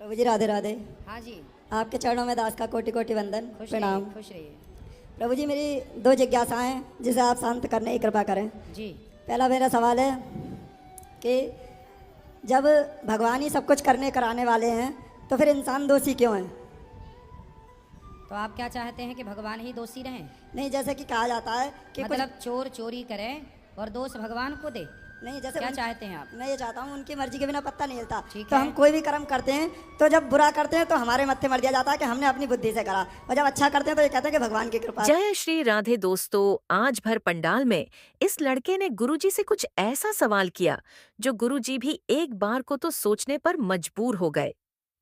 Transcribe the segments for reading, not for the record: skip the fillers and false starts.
प्रभु जी राधे राधे। हाँ जी, आपके चरणों में दास का कोटि कोटि वंदन, खुश प्रणाम। रहिए, खुश रहिए। प्रभु जी मेरी दो जिज्ञासाएं हैं जिसे आप शांत करने की कृपा करें। जी, पहला मेरा सवाल है कि जब भगवान ही सब कुछ करने कराने वाले हैं तो फिर इंसान दोषी क्यों है? तो आप क्या चाहते हैं कि भगवान ही दोषी रहें? नहीं, जैसे कि कहा जाता है कि मतलब चोर चोरी करे और दोष भगवान को दे? नहीं, जैसे क्या चाहते हैं आप? मैं ये चाहता हूँ उनकी मर्जी के बिना पत्ता नहीं हिलता। ठीक तो है। हम कोई भी कर्म करते हैं तो जब बुरा करते हैं तो हमारे मत्थे मर दिया जाता है कि हमने अपनी बुद्धि से करा, और जब अच्छा करते हैं तो ये कहते हैं कि भगवान की कृपा। जय श्री राधे दोस्तों, आज भर पंडाल में इस लड़के ने गुरुजी से कुछ ऐसा सवाल किया जो गुरुजी भी एक बार को तो सोचने पर मजबूर हो गए।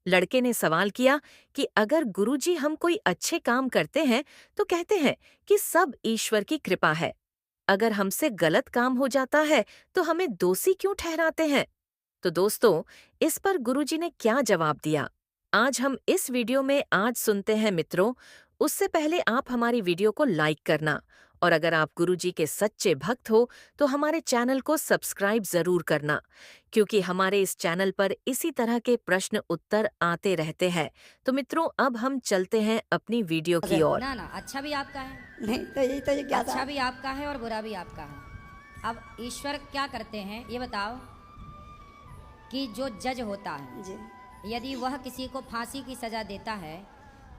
लड़के ने सवाल किया कि अगर गुरुजी हम कोई अच्छे काम करते हैं तो कहते हैं कि सब ईश्वर की कृपा है, अगर हमसे गलत काम हो जाता है तो हमें दोषी क्यों ठहराते हैं? तो दोस्तों, इस पर गुरुजी ने क्या जवाब दिया, आज हम इस वीडियो में आज सुनते हैं मित्रों। उससे पहले आप हमारी वीडियो को लाइक करना, और अगर आप गुरुजी के सच्चे भक्त हो तो हमारे चैनल को सब्सक्राइब जरूर करना, क्योंकि हमारे इस चैनल पर इसी तरह के प्रश्न उत्तर आते रहते हैं। तो मित्रों, अब हम चलते हैं अपनी वीडियो की ओर। ना ना, अच्छा भी आपका है, नहीं तो यही तो जिज्ञासा। अच्छा भी आपका है और बुरा भी आपका है। अब ईश्वर क्या करते हैं ये बताओ कि जो जज होता है, जी, यदि वह किसी को फांसी की सजा देता है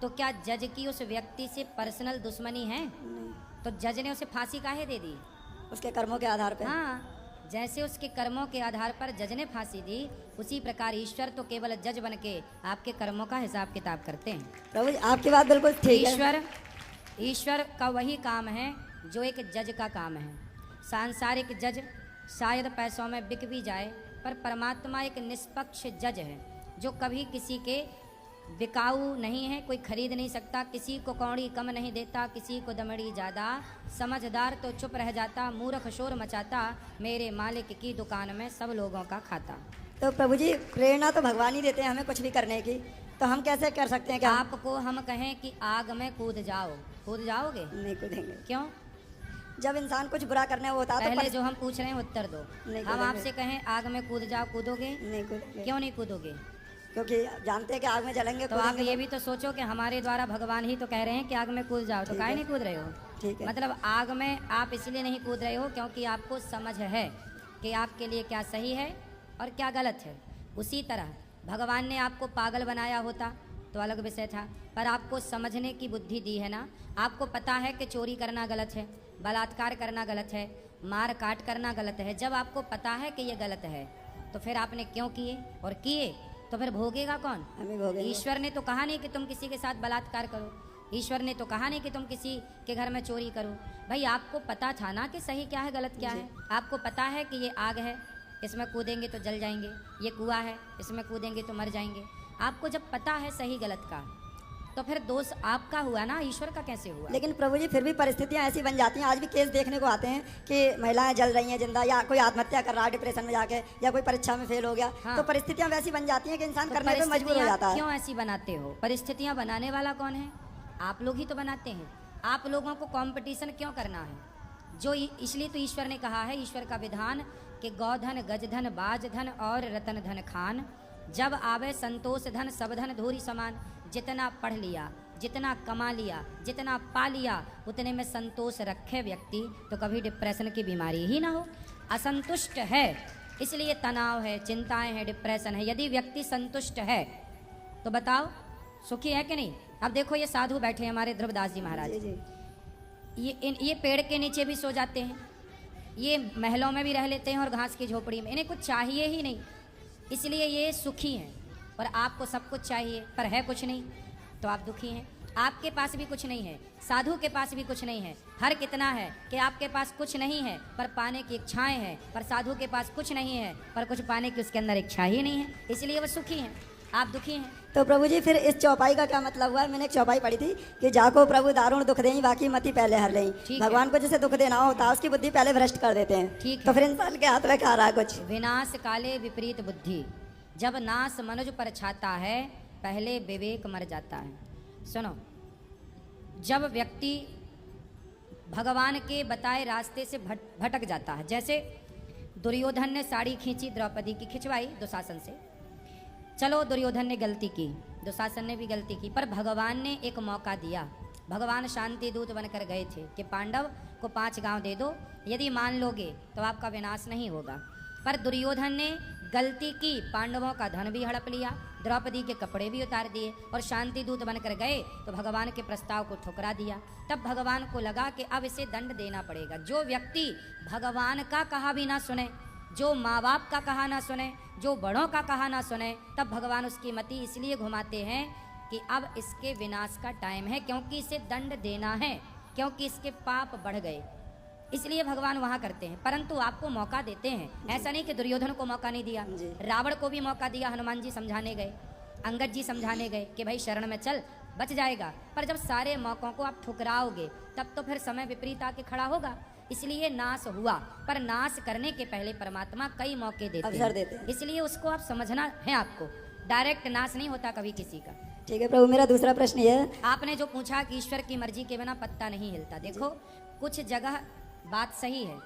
तो क्या जज की उस व्यक्ति से पर्सनल दुश्मनी है? नहीं, तो जज ने उसे फांसी काहे दे दी? उसके कर्मों के आधार पे। हाँ, जैसे उसके कर्मों के आधार पर जज ने फांसी दी, उसी प्रकार ईश्वर तो केवल जज बन के आपके कर्मों का हिसाब किताब करते हैं। प्रभु जी आपकी बात बिल्कुल ठीक है। ईश्वर का वही काम है जो एक जज का काम है। सांसारिक जज शायद पैसों में बिक भी जाए, पर परमात्मा एक निष्पक्ष जज है जो कभी किसी के बिकाऊ नहीं है, कोई खरीद नहीं सकता, किसी को कौड़ी कम नहीं देता, किसी को दमड़ी ज़्यादा, समझदार तो चुप रह जाता, मूर्ख शोर मचाता, मेरे मालिक की दुकान में सब लोगों का खाता। तो प्रभु जी प्रेरणा तो भगवान ही देते हैं हमें कुछ भी करने की, तो हम कैसे कर सकते हैं? क्या आपको हम कहें कि आग में कूद जाओ, कूद जाओगे? नहीं कूदेंगे। क्यों? जब इंसान कुछ बुरा करने को होता है पहले तो जो हम पूछ रहे हैं उत्तर दो। नहीं हम कूदेंगे। आपसे कहें आग में कूद जाओ, कूदोगे? नहीं कूदेंगे। क्यों नहीं कूदोगे? क्योंकि जानते हैं कि आग में जलेंगे, तो आप कूदेंगे ये भी तो सोचो कि हमारे द्वारा भगवान ही तो कह रहे हैं कि आग में कूद जाओ, तो ठीक काहे है। नहीं कूद रहे हो? ठीक है। मतलब आग में आप इसलिए नहीं कूद रहे हो क्योंकि आपको समझ है कि आपके लिए क्या सही है और क्या गलत है। उसी तरह भगवान ने आपको पागल बनाया होता तो अलग विषय था, पर आपको समझने की बुद्धि दी है ना। आपको पता है कि चोरी करना गलत है, बलात्कार करना गलत है, मार काट करना गलत है। जब आपको पता है कि ये गलत है तो फिर आपने क्यों किए, और किए तो फिर भोगेगा कौन? हमें भोगेंगे। ईश्वर ने तो कहा नहीं कि तुम किसी के साथ बलात्कार करो, ईश्वर ने तो कहा नहीं कि तुम किसी के घर में चोरी करो। भाई आपको पता था ना कि सही क्या है गलत क्या है। आपको पता है कि ये आग है, इसमें कूदेंगे तो जल जाएंगे, ये कुआं है, इसमें कूदेंगे तो मर जाएंगे। आपको जब पता है सही गलत का, तो फिर दोष आपका हुआ ना, ईश्वर का कैसे हुआ? लेकिन प्रभु जी फिर भी परिस्थितियां ऐसी बन जाती हैं। आज भी केस देखने को आते हैं कि महिलाएं जल रही हैं जिंदा, या कोई आत्महत्या कर रहा है डिप्रेशन में जाके, या कोई परीक्षा में फेल हो गया। हाँ। तो परिस्थितियां वैसी बन जाती हैं कि इंसान तो करने पे मजबूर हो परिस्थितियाँ जाता है। क्यों ऐसी बनाते हो? परिस्थितियाँ बनाने वाला कौन है? आप लोग ही तो बनाते हैं। आप लोगों को कंपटीशन क्यों करना है? जो इसलिए तो ईश्वर ने कहा है, ईश्वर का विधान कि गौधन गजधन बाजधन और रतन धन खान, जब आवे संतोष धन सब धन धूरी समान। जितना पढ़ लिया, जितना कमा लिया, जितना पा लिया, उतने में संतोष रखे व्यक्ति तो कभी डिप्रेशन की बीमारी ही ना हो। असंतुष्ट है इसलिए तनाव है, चिंताएं हैं, डिप्रेशन है। यदि व्यक्ति संतुष्ट है तो बताओ सुखी है कि नहीं? अब देखो ये साधु बैठे हैं हमारे ध्रुवदास जी महाराज, जी जी। ये पेड़ के नीचे भी सो जाते हैं, ये महलों में भी रह लेते हैं और घास की झोपड़ी में, इन्हें कुछ चाहिए ही नहीं, इसलिए ये सुखी हैं। और आपको सब कुछ चाहिए पर है कुछ नहीं, तो आप दुखी हैं। आपके पास भी कुछ नहीं है, साधु के पास भी कुछ नहीं है। हर कितना है कि आपके पास कुछ नहीं है पर पाने की इच्छाएं हैं, पर साधु के पास कुछ नहीं है पर कुछ पाने की उसके अंदर इच्छा ही नहीं है, इसलिए वो सुखी हैं, आप दुखी हैं। तो प्रभु जी फिर इस चौपाई का क्या मतलब हुआ? मैंने एक चौपाई पढ़ी थी कि जाको प्रभु दारुण दुख दें, बाकी मति पहले हर लें। ठीक है। भगवान को जैसे दुख देना होता है उसकी बुद्धि पहले भ्रष्ट कर देते हैं। ठीक है। तो फिर इंसान के हाथ में खा रहा है कुछ। विनाश काले विपरीत बुद्धि, जब नाश मनुज पर छाता है, पहले विवेक मर जाता है। सुनो, जब व्यक्ति भगवान के बताए रास्ते से भटक जाता है, जैसे दुर्योधन ने साड़ी खींची द्रौपदी की, खिंचवाई दुशासन से, चलो दुर्योधन ने गलती की, दुशासन ने भी गलती की, पर भगवान ने एक मौका दिया। भगवान शांति दूत बनकर गए थे कि पांडव को 5 गांव दे दो, यदि मान लोगे तो आपका विनाश नहीं होगा। पर दुर्योधन ने गलती की, पांडवों का धन भी हड़प लिया, द्रौपदी के कपड़े भी उतार दिए और शांति दूत बनकर गए तो भगवान के प्रस्ताव को ठुकरा दिया। तब भगवान को लगा कि अब इसे दंड देना पड़ेगा। जो व्यक्ति भगवान का कहा भी ना सुने, जो माँ बाप का कहा ना सुने, जो बड़ों का कहा ना सुने, तब भगवान उसकी मति इसलिए घुमाते हैं कि अब इसके विनाश का टाइम है, क्योंकि इसे दंड देना है, क्योंकि इसके पाप बढ़ गए, इसलिए भगवान वहां करते हैं। परंतु आपको मौका देते हैं, ऐसा नहीं कि दुर्योधन को मौका नहीं दिया, रावण को भी मौका दिया। हनुमान जी समझाने गए, अंगद जी समझाने गए कि भाई शरण में चल, बच जाएगा। पर जब सारे मौकों को आप ठुकराओगे तब तो फिर समय विपरीत आके खड़ा होगा, इसलिए नाश हुआ। पर नाश करने के पहले परमात्मा कई मौके देते हैं, इसलिए उसको आप समझना है। आपको डायरेक्ट नाश नहीं होता कभी किसी का। ठीक है प्रभु, मेरा दूसरा प्रश्न ये है, आपने जो पूछा कि ईश्वर की मर्जी के बिना पत्ता नहीं हिलता, देखो कुछ जगह बात सही है,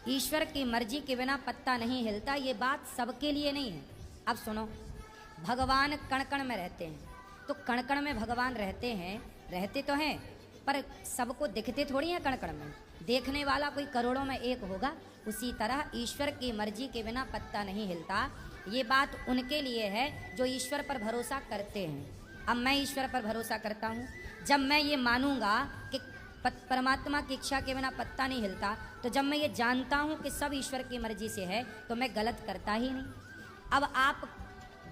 ईश्वर की मर्जी के बिना पत्ता नहीं हिलता, ये बात सबके लिए नहीं है। अब सुनो, भगवान कण कण में रहते हैं, तो कण कण में भगवान रहते तो हैं, पर सबको दिखते थोड़ी हैं कण कण में, देखने वाला कोई करोड़ों में एक होगा। उसी तरह ईश्वर की मर्जी के बिना पत्ता नहीं हिलता, ये बात उनके लिए है जो ईश्वर पर भरोसा करते हैं। अब मैं ईश्वर पर भरोसा करता हूँ, जब मैं ये मानूंगा कि परमात्मा की इच्छा के बिना पत्ता नहीं हिलता, तो जब मैं ये जानता हूँ कि सब ईश्वर की मर्जी से है, तो मैं गलत करता ही नहीं। अब आप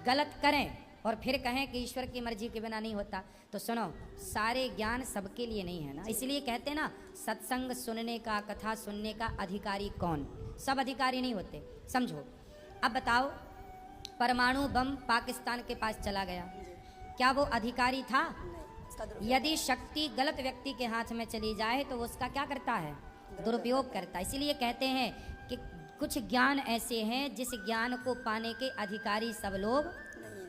गलत करें और फिर कहें कि ईश्वर की मर्जी के बिना नहीं होता, तो सुनो, सारे ज्ञान सबके लिए नहीं है ना। इसलिए कहते हैं ना, सत्संग सुनने का, कथा सुनने का अधिकारी कौन? सब अधिकारी नहीं होते। समझो, अब बताओ, परमाणु बम पाकिस्तान के पास चला गया, क्या वो अधिकारी था? यदि शक्ति गलत व्यक्ति के हाथ में चली जाए तो वो उसका क्या करता है? दुरुपयोग करता है। इसीलिए कहते हैं कि कुछ ज्ञान ऐसे हैं जिस ज्ञान को पाने के अधिकारी सब लोग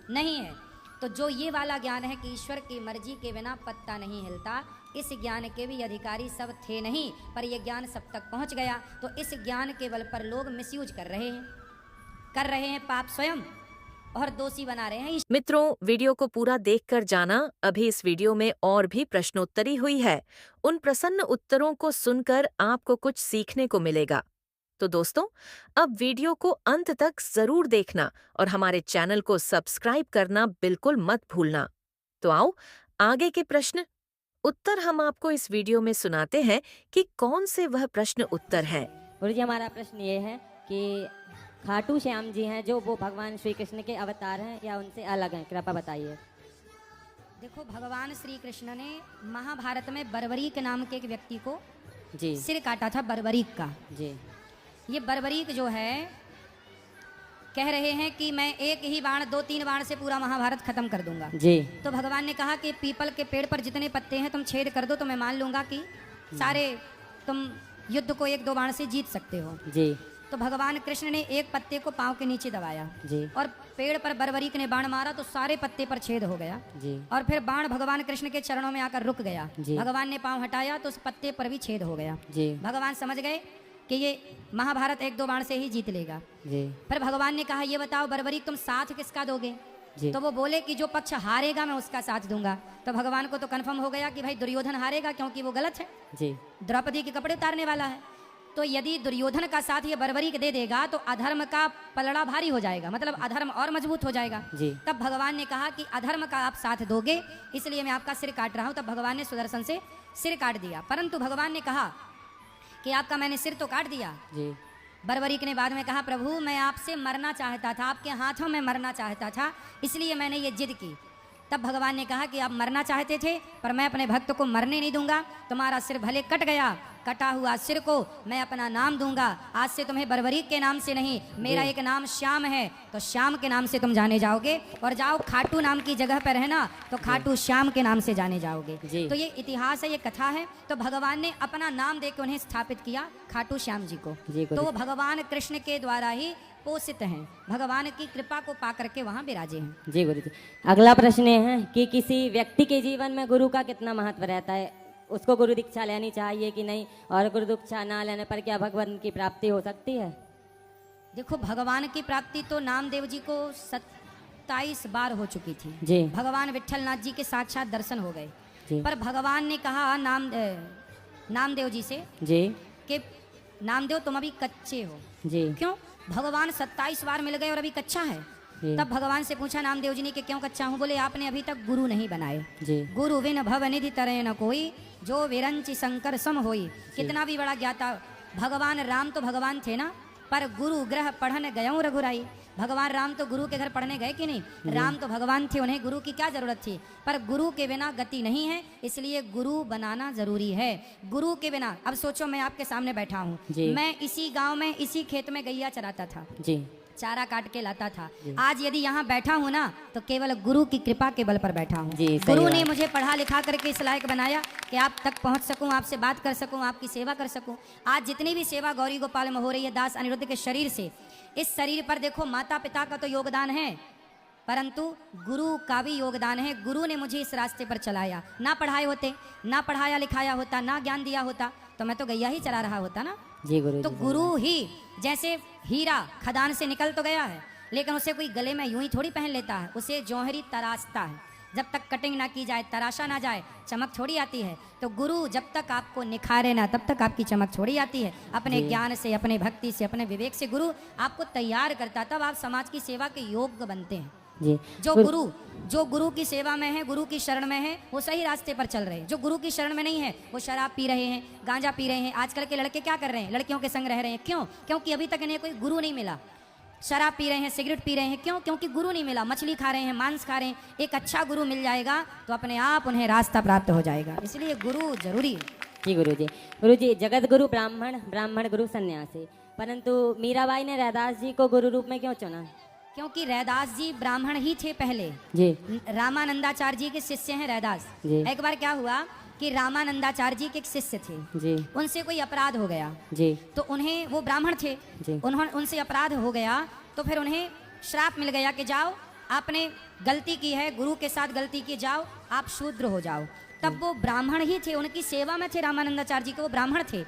नहीं है। तो जो ये वाला ज्ञान है कि ईश्वर की मर्जी के बिना पत्ता नहीं हिलता, इस ज्ञान के भी अधिकारी सब थे नहीं, पर यह ज्ञान सब तक पहुंच गया। तो इस ज्ञान के बल पर लोग मिसयूज कर रहे हैं पाप स्वयं, और दोषी बना रहे हैं। मित्रों, वीडियो को पूरा देखकर जाना। अभी इस वीडियो में और भी प्रश्नोत्तरी हुई है, उन प्रसन्न उत्तरों को सुनकर आपको कुछ सीखने को मिलेगा। तो दोस्तों, अब वीडियो को अंत तक जरूर देखना और हमारे चैनल को सब्सक्राइब करना बिल्कुल मत भूलना। तो आओ, आगे के प्रश्न उत्तर हम आपको इस वीडियो में सुनाते हैं कि कौन से वह प्रश्न उत्तर हैं। गुरुजी, हमारा प्रश्न ये है कि खाटू श्याम जी हैं जो वो भगवान श्री कृष्ण के अवतार हैं या उनसे अलग हैं? कृपया बताइए। देखो, भगवान श्री कृष्ण ने महाभारत में बर्बरीक नाम के एक व्यक्ति को जी सिर काटा था, बर्बरीक का। जी ये बर्बरीक जो है, कह रहे हैं कि मैं एक ही बाण 2-3 बाण से पूरा महाभारत खत्म कर दूंगा। जी तो भगवान ने कहा कि पीपल के पेड़ पर जितने पत्ते हैं तुम छेद कर दो, तो मैं मान लूंगा कि सारे तुम युद्ध को 1-2 बाण से जीत सकते हो। जी तो भगवान कृष्ण ने एक पत्ते को पांव के नीचे दबाया जी और पेड़ पर बर्बरीक ने बाण मारा तो सारे पत्ते पर छेद हो गया। जी और फिर बाण भगवान कृष्ण के चरणों में आकर रुक गया। जी। भगवान ने पांव हटाया तो उस पत्ते पर भी छेद हो गया। जी भगवान समझ गए कि ये महाभारत 1-2 बाण से ही जीत लेगा। जी फिर भगवान ने कहा, ये बताओ बर्बरीक, तुम साथ किसका दोगे? जी तो वो बोले कि जो पक्ष हारेगा मैं उसका साथ दूंगा। तो भगवान को तो कंफर्म हो गया कि भाई दुर्योधन हारेगा, क्योंकि वो गलत है, जी द्रौपदी के कपड़े उतारने वाला है। तो यदि दुर्योधन का साथ ये बर्बरीक दे देगा तो अधर्म का पलड़ा भारी हो जाएगा, मतलब अधर्म और मजबूत हो जाएगा। जी तब भगवान ने कहा कि अधर्म का आप साथ दोगे, इसलिए मैं आपका सिर काट रहा हूं। तब भगवान ने सुदर्शन से सिर काट दिया। परंतु भगवान ने कहा कि आपका मैंने सिर तो काट दिया। जी बर्बरीक ने बाद में कहा, प्रभु मैं आपसे मरना चाहता था, आपके हाथों में मरना चाहता था, इसलिए मैंने ये जिद की। तब भगवान ने कहा कि आप मरना चाहते थे, पर मैं अपने भक्त को मरने नहीं दूंगा। तुम्हारा सिर भले कट गया, कटा हुआ सिर को मैं अपना नाम दूंगा। आज से तुम्हें बर्बरीक के नाम से नहीं, मेरा एक नाम श्याम है, तो श्याम के नाम से तुम जाने जाओगे। और जाओ खाटू नाम की जगह पर रहना, तो खाटू श्याम के नाम से जाने जाओगे। तो ये इतिहास है, ये कथा है। तो भगवान ने अपना नाम देकर उन्हें स्थापित किया, खाटू श्याम जी को। तो वो भगवान कृष्ण के द्वारा ही पोषित हैं, भगवान की कृपा को पा करके वहाँ विराजे हैं। जी गुरु जी, अगला प्रश्न ये है कि किसी व्यक्ति के जीवन में गुरु का कितना महत्व रहता है? उसको गुरु दीक्षा लेनी चाहिए कि नहीं, और गुरु दीक्षा ना लेने पर क्या भगवान की प्राप्ति हो सकती है? देखो, भगवान की प्राप्ति तो नामदेव जी को 27 बार हो चुकी थी। जी भगवान विट्ठलनाथ जी के साक्षात दर्शन हो गए, जी पर भगवान ने कहा नामदेव जी से जी कि नामदेव तुम अभी कच्चे हो। जी क्यों? भगवान 27 बार मिल गए और अभी कच्चा है। जी तब भगवान से पूछा नामदेव जी ने कि क्यों कच्चा हूँ? बोले आपने अभी तक गुरु नहीं बनाए। जी गुरु विन भव निधि तरह न कोई, जो विरंचि शंकर सम होई। कितना भी बड़ा ज्ञाता, भगवान राम तो भगवान थे ना, पर गुरु ग्रह पढ़न गयऊं रघुराई। भगवान राम तो गुरु के घर पढ़ने गए कि नहीं? राम तो भगवान थे, उन्हें गुरु की क्या जरूरत थी? पर गुरु के बिना गति नहीं है, इसलिए गुरु बनाना जरूरी है। गुरु के बिना, अब सोचो मैं आपके सामने बैठा हूँ, जी। मैं इसी गांव में इसी खेत में गैया चराता था, जी चारा काट के लाता था। आज यदि यहाँ बैठा हूँ ना तो केवल गुरु की कृपा के बल पर बैठा हूँ। जी, सही गुरु बात। ने मुझे पढ़ा लिखा करके इस लायक बनाया कि आप तक पहुँच सकूँ, आपसे बात कर सकूँ, आपकी सेवा कर सकूँ। आज जितनी भी सेवा गौरी गोपाल में हो रही है दास अनिरुद्ध के शरीर से, इस शरीर पर देखो माता पिता का तो योगदान है, परंतु गुरु का भी योगदान है। गुरु ने मुझे इस रास्ते पर चलाया। ना पढ़ाए होते, ना पढ़ाया लिखाया होता, ना ज्ञान दिया होता तो मैं तो गैया ही चला रहा होता ना। जी गुरु तो जी, गुरु ही, जैसे हीरा खदान से निकल तो गया है, लेकिन उसे कोई गले में यूं ही थोड़ी पहन लेता है, उसे जौहरी तराशता है। जब तक कटिंग ना की जाए, तराशा ना जाए, चमक थोड़ी आती है। तो गुरु जब तक आपको निखारे ना, तब तक आपकी चमक थोड़ी आती है। अपने ज्ञान से, अपने भक्ति से, अपने विवेक से गुरु आपको तैयार करता, तब आप समाज की सेवा के योग्य बनते हैं। जी जो गुरु की सेवा में है, गुरु की शरण में है, वो सही रास्ते पर चल रहे हैं। जो गुरु की शरण में नहीं है, वो शराब पी रहे हैं, गांजा पी रहे हैं। आजकल के लड़के क्या कर रहे हैं? लड़कियों के संग रह रहे हैं। क्यों? क्योंकि अभी तक इन्हें कोई गुरु नहीं मिला। शराब पी रहे हैं, सिगरेट पी रहे हैं। क्यों? क्योंकि गुरु नहीं मिला। मछली खा रहे हैं, मांस खा रहे हैं। एक अच्छा गुरु मिल जाएगा तो अपने आप उन्हें रास्ता प्राप्त हो जाएगा। इसलिए गुरु जरूरी है। जी गुरु जी जगत गुरु ब्राह्मण, ब्राह्मण गुरु सन्यासी, परंतु मीराबाई ने रैदास जी को गुरु रूप में क्यों चुना? क्योंकि रैदास जी ब्राह्मण ही थे पहले। जी रामानंदाचार्य जी के शिष्य हैं रैदास। जी। एक बार क्या हुआ कि रामानंदाचार्य जी के एक शिष्य थे, जी उनसे कोई अपराध हो गया। जी तो उन्हें, वो ब्राह्मण थे, जी। उन्होंने, उनसे अपराध हो गया तो फिर उन्हें श्राप मिल गया कि जाओ, आपने गलती की है, गुरु के साथ गलती की, जाओ आप शूद्र हो जाओ। तब वो ब्राह्मण ही थे, उनकी सेवा में थे रामानंदाचार्य जी के, वो ब्राह्मण थे।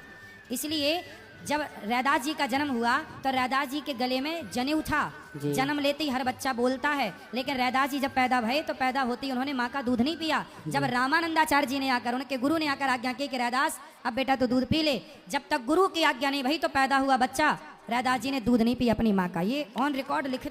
इसलिए जब रैदास जी का जन्म हुआ तो रैदास जी के गले में जनेऊ था। जी। जन्म लेते ही हर बच्चा बोलता है, लेकिन रैदास जी जब पैदा भये तो पैदा होते ही उन्होंने माँ का दूध नहीं पिया। जब रामानंदाचार्य जी ने आकर, उनके गुरु ने आकर आज्ञा की कि रैदास अब बेटा तो दूध पी ले, जब तक गुरु की आज्ञा नहीं भई तो पैदा हुआ बच्चा रैदास जी ने दूध नहीं पिया अपनी माँ का। ये ऑन रिकॉर्ड लिखित